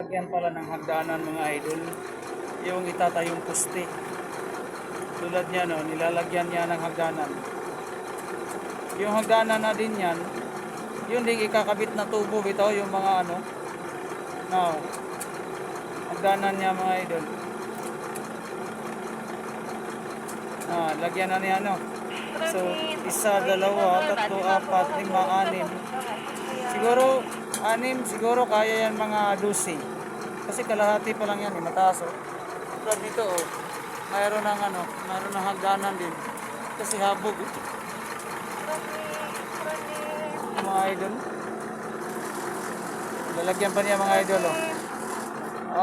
Lagyan pala ng hagdanan mga idol, yung itatayong poste. Tulad niya no, nilalagyan niya ng hagdanan. Yung hagdanan na din yan, yun din ikakabit na tubo bitaw yung mga ano. No. Hagdanan niya mga idol. Lagyan na niya no. So, isa, dalawa, tatlo, apat, lima, anim. Siguro, siguro kaya yan mga 12. Kasi kalahati pa lang yan, mataas oh. Tulad nito oh. Mayroon ng hagdanan din. Kasi habog oh. Mga idol. Lalagyan pa niya mga idol oh.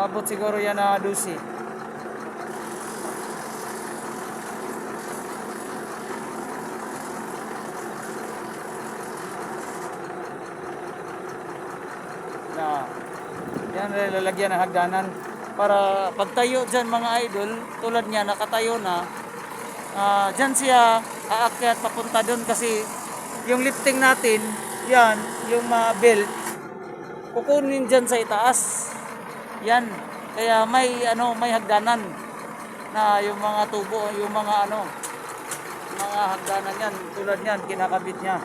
Abot siguro yan na 12. Yan lalagyan ng hagdanan para pagtayo dyan mga idol, tulad niya nakatayo na, dyan siya aakyat papunta doon kasi yung lifting natin, yan, yung belt, kukunin dyan sa itaas. Yan, kaya may hagdanan na yung mga tubo, yung mga mga hagdanan yan, tulad niyan, kinakabit niya.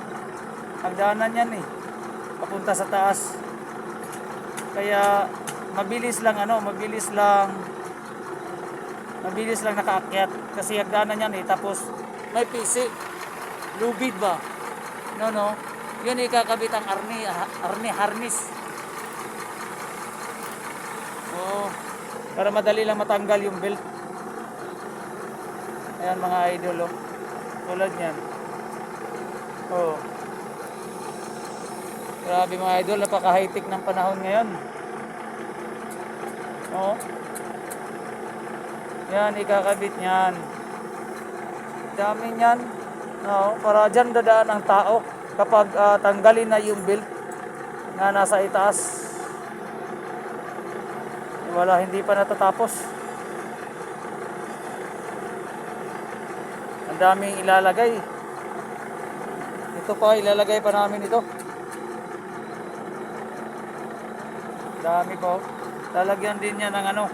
Hagdanan yan papunta sa taas. Kaya mabilis lang nakaakyat kasi hagdanan yan tapos may PC, lubid ba? No. Yun ikakabit ang harness. Oh, para madali lang matanggal yung belt. Ayan mga idol oh. Tulad niyan. Oh. Grabe mga idol, napaka-high-tech ng panahon ngayon. Oh. Yan, ikakabit niyan. Dami niyan. No, para dyan dadaan ang tao kapag tanggalin na yung belt na nasa itaas. Hindi pa natatapos. Ang daming ilalagay. Ito pa, ilalagay pa namin ito. Dami po. Lalagyan din niya ng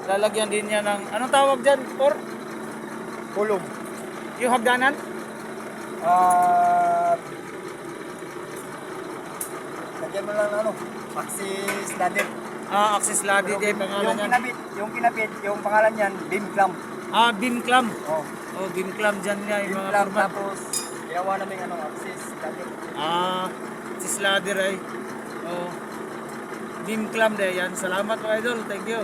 lalagyan din niya ng anong tawag diyan? Kulog. Yung hagdanan? Lagyan mo lang axis ladder. Access ladder din pangalan niyan. Yung kinabit, yung pangalan niyan, beam clamp. Beam clamp. Oh. Oh, beam clamp diyan niya yung Beam mga clamp, format. tapos yawa namin axis ladder. Access ladder ay. Oh. Beam clamp din yan. Salamat mga idol. Thank you.